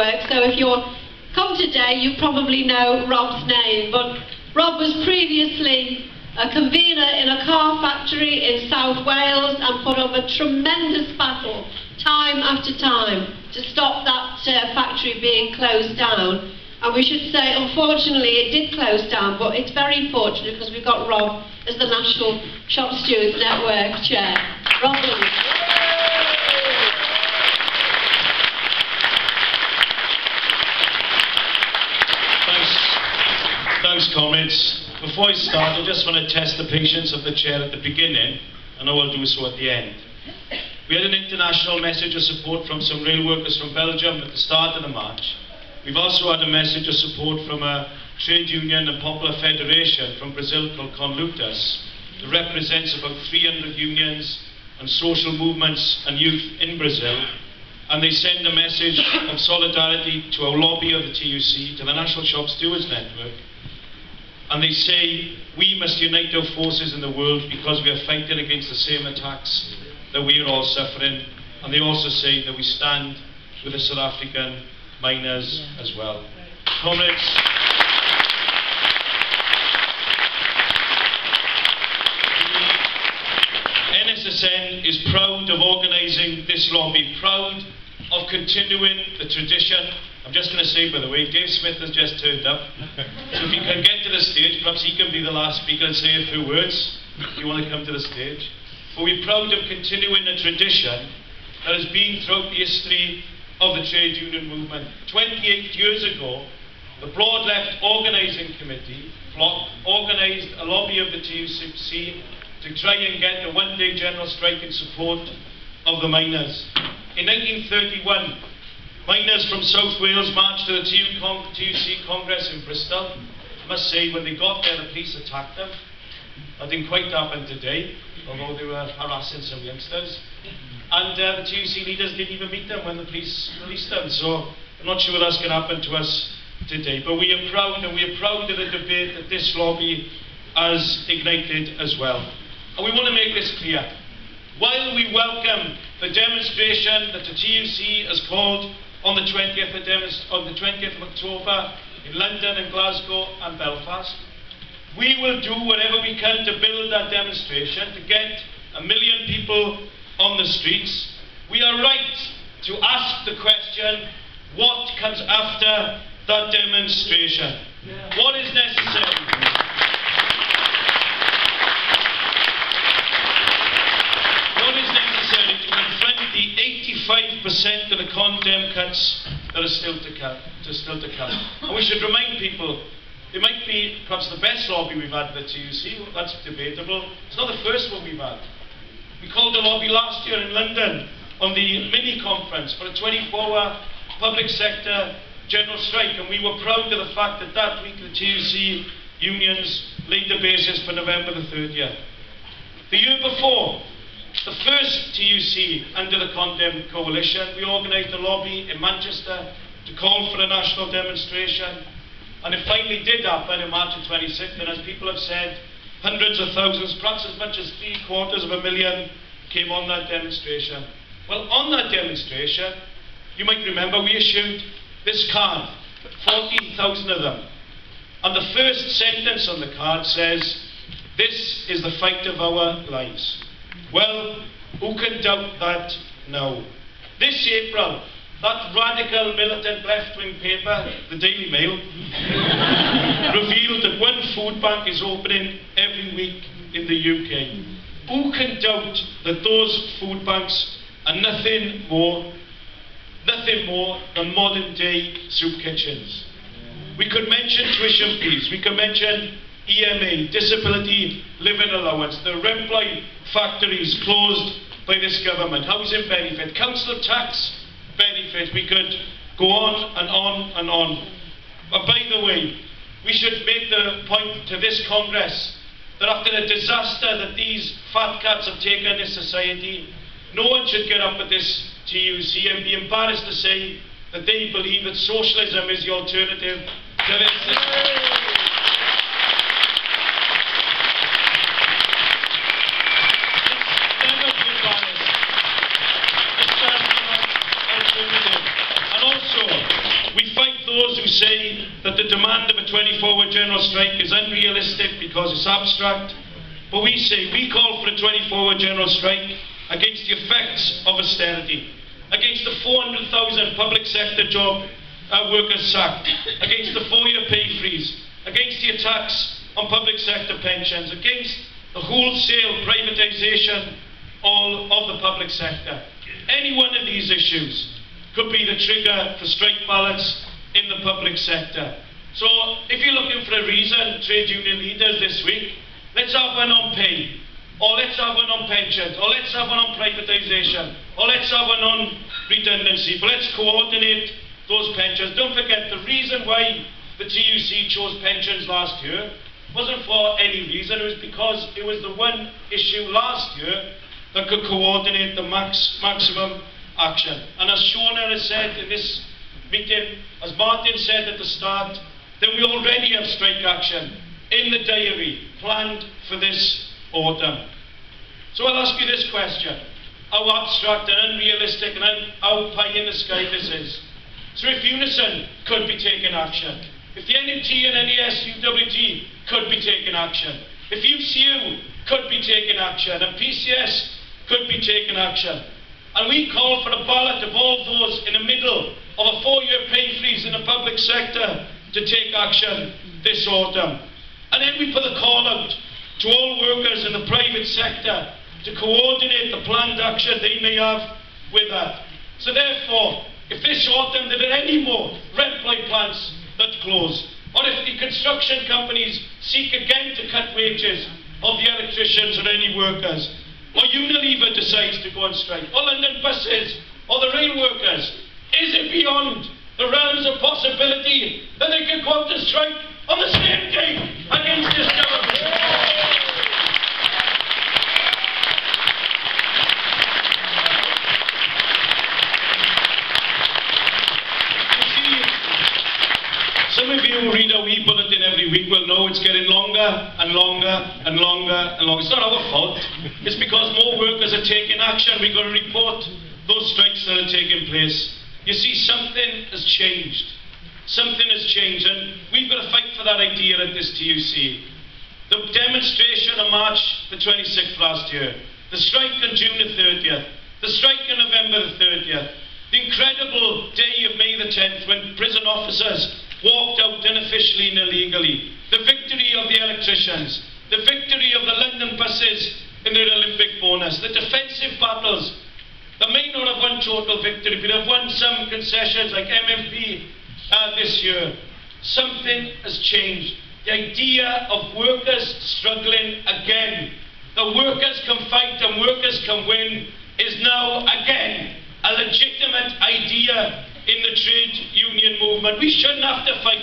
So if you're come today, you probably know Rob's name, but Rob was previously a convener in a car factory in South Wales and put up a tremendous battle, time after time, to stop that factory being closed down. And we should say, unfortunately, it did close down, but it's very fortunate because we've got Rob as the National Shop Stewards Network Chair. Rob Williams. Thanks, comrades. Before I start, I just want to test the patience of the chair at the beginning, and I will do so at the end. We had an international message of support from some rail workers from Belgium at the start of the march. We've also had a message of support from a trade union and popular federation from Brazil called ConLutas, that represents about 300 unions and social movements and youth in Brazil. And they send a message of solidarity to our lobby of the TUC, to the National Shop Stewards Network. And they say, we must unite our forces in the world because we are fighting against the same attacks that we are all suffering. And they also say that we stand with the South African miners as well. Comrades, the NSSN is proud of organising this lobby, proud of continuing the tradition. I'm just going to say, by the way, Dave Smith has just turned up. So if he can get to the stage, perhaps he can be the last speaker and say a few words. If you want to come to the stage. But we're proud of continuing a tradition that has been throughout the history of the trade union movement. 28 years ago, the Broad Left Organising Committee, FLOC, organised a lobby of the TUC to try and get a one-day general strike in support of the miners. In 1931, miners from South Wales marched to the TUC Congress in Bristol. I must say, when they got there, the police attacked them. That didn't quite happen today, although they were harassing some youngsters. And the TUC leaders didn't even meet them when the police released them. So I'm not sure that's going to happen to us today. But we are proud, and we are proud of the debate that this lobby has ignited as well. And we want to make this clear. While we welcome the demonstration that the TUC has called on the 20th of October in London and Glasgow and Belfast, we will do whatever we can to build that demonstration, to get 1 million people on the streets. We are right to ask the question, what comes after that demonstration? What is necessary? What is necessary to confront the 85% of the ConDem cuts that are still to come? And we should remind people, it might be perhaps the best lobby we've had at the TUC, that's debatable. It's not the first one we've had. We called a lobby last year in London on the mini-conference for a 24-hour public sector general strike, and we were proud of the fact that that week the TUC unions laid the basis for November the 30th. The year before, the first TUC under the ConDem coalition, we organised a lobby in Manchester to call for a national demonstration, and it finally did happen in March the 26th, and as people have said, hundreds of thousands, perhaps as much as 750,000 came on that demonstration. Well, on that demonstration, you might remember we issued this card, 14,000 of them. And the first sentence on the card says, "This is the fight of our lives." Well, who can doubt that now? This April, that radical militant left-wing paper, the Daily Mail, revealed that one food bank is opening every week in the UK. Who can doubt that those food banks are nothing more than modern-day soup kitchens? We could mention tuition fees, we could mention EMA, disability living allowance, the Remploy factories closed by this government, housing benefit, council tax benefit. We could go on and on and on. But by the way, we should make the point to this Congress that after the disaster that these fat cats have taken in society, no one should get up at this TUC and be embarrassed to say that they believe that socialism is the alternative to this system. And also, those who say that the demand of a 24-hour general strike is unrealistic because it's abstract, but we say we call for a 24-hour general strike against the effects of austerity, against the 400,000 public sector job workers sacked, against the 4-year pay freeze, against the attacks on public sector pensions, against the wholesale privatisation of the public sector. Any one of these issues could be the trigger for strike ballots in the public sector. So if you're looking for a reason, trade union leaders this week, let's have one on pay, or let's have one on pensions, or let's have one on privatisation, or let's have one on redundancy, but let's coordinate those pensions. Don't forget, the reason why the TUC chose pensions last year wasn't for any reason, it was because it was the one issue last year that could coordinate the maximum action. And as Shona has said in this meeting, as Martin said at the start, that we already have strike action in the diary planned for this autumn. So I'll ask you this question: how abstract and unrealistic and how pie in the sky this is. So if Unison could be taking action, if the NUT and NES UWT could be taking action, if UCU could be taking action, and PCS could be taking action, and we call for a ballot of all those in the middle of a 4-year pay freeze in the public sector to take action this autumn. And then we put a call out to all workers in the private sector to coordinate the planned action they may have with that. So therefore, if this autumn there are any more red light plants that close, or if the construction companies seek again to cut wages of the electricians or any workers, or Unilever decides to go on strike, or London buses, or the rail workers, is it beyond the realms of possibility that they could go out to strike on the same day against this government? Some of you who read our e-bulletin every week will know it's getting longer and longer and longer and longer. It's not our fault. It's because more workers are taking action. We've got to report those strikes that are taking place. You see, something has changed. Something has changed, and we've got to fight for that idea at this TUC. The demonstration on March the 26th last year, the strike on June the 30th, the strike on November the 30th, the incredible day of May the 10th when prison officers walked out unofficially and illegally, the victory of the electricians, the victory of the London buses in their Olympic bonus, the defensive battles that may not have won total victory, but have won some concessions like MMP this year. Something has changed. The idea of workers struggling again, that workers can fight and workers can win, is now again a legitimate idea in the trade union movement. We shouldn't have to fight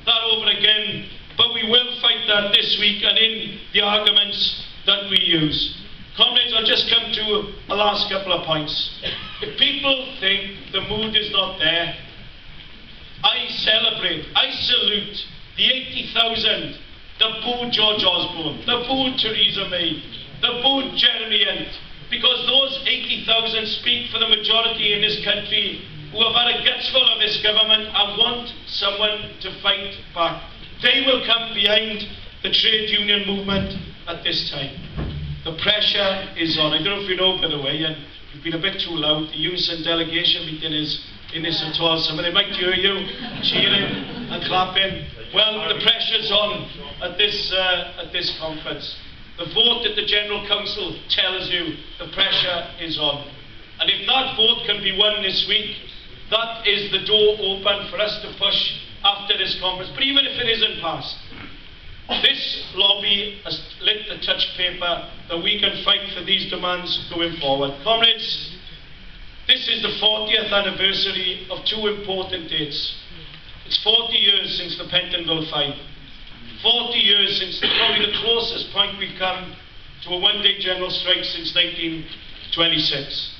that over again, but we will fight that this week and in the arguments that we use. Comrades, I'll just come to a last couple of points. If people think the mood is not there, I celebrate, I salute the 80,000 that booed George Osborne, that booed Theresa May, that booed Jeremy Hunt, because those 80,000 speak for the majority in this country who have had a gutsful of this government and want someone to fight back. They will come behind the trade union movement at this time. The pressure is on. I don't know if you know, by the way, and you've been a bit too loud, the Unison delegation meeting is in this at all. Somebody might hear you cheering and clapping. Well, the pressure's on at this conference. The vote at the General Council tells you the pressure is on. And if that vote can be won this week, that is the door open for us to push after this conference. But even if it isn't passed, this lobby has lit the touch paper that we can fight for these demands going forward. Comrades, this is the 40th anniversary of two important dates. It's 40 years since the Pentonville Five. 40 years since probably the closest point we've come to a one-day general strike since 1926.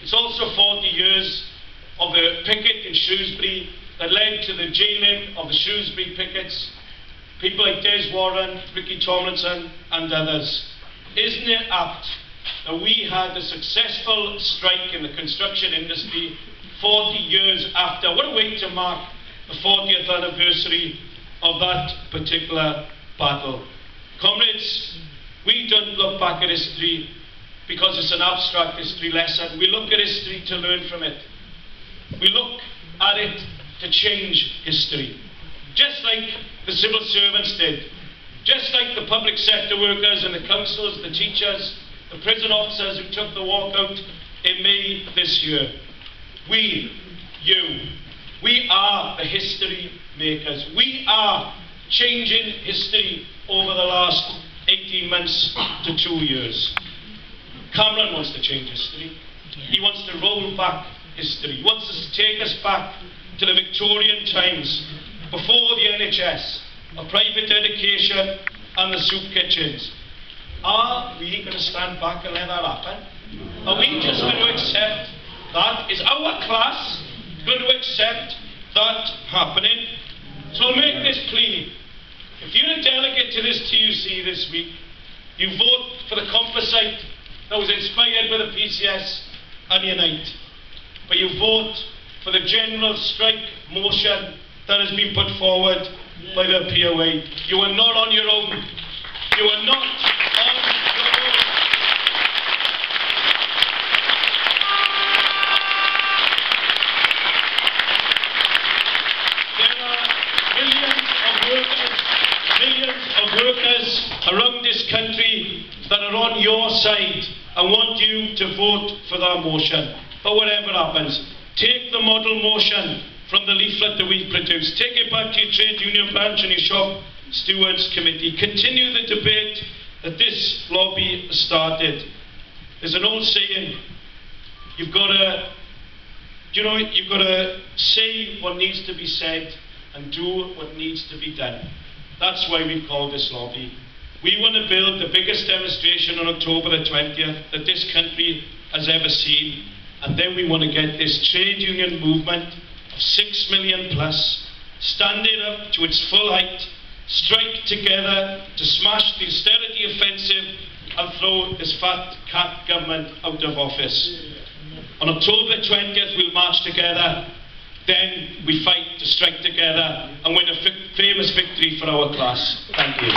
It's also 40 years of a picket in Shrewsbury that led to the jailing of the Shrewsbury pickets, people like Des Warren, Ricky Tomlinson and others. Isn't it apt that we had a successful strike in the construction industry 40 years after? What a way to mark the 40th anniversary of that particular battle. Comrades, we don't look back at history because it's an abstract history lesson. We look at history to learn from it. We look at it to change history. Just like the civil servants did. Just like the public sector workers and the councils, the teachers, the prison officers who took the walkout in May this year. We are the history makers. We are changing history over the last 18 months to 2 years. Cameron wants to change history. He wants to roll back history. He wants us to take us back to the Victorian times, before the NHS, of private education and the soup kitchens. Are we going to stand back and let that happen? Are we just going to accept that? Is our class going to accept that happening? So I'll make this plea. If you're a delegate to this TUC this week, you vote for the composite that was inspired by the PCS and Unite. But you vote for the general strike motion that has been put forward by the POA. You are not on your own. You are not on your own. There are millions of workers around this country that are on your side and want you to vote for that motion. But whatever happens, take the model motion from the leaflet that we've produced. Take it back to your trade union branch and your shop stewards committee. Continue the debate that this lobby has started. There's an old saying, you've got to say what needs to be said and do what needs to be done. That's why we've called this lobby. We want to build the biggest demonstration on October the 20th that this country has ever seen. And then we want to get this trade union movement of 6 million plus standing up to its full height, strike together to smash the austerity offensive and throw this fat cat government out of office. On October 20th we'll march together, then we fight to strike together and win a famous victory for our class. Thank you.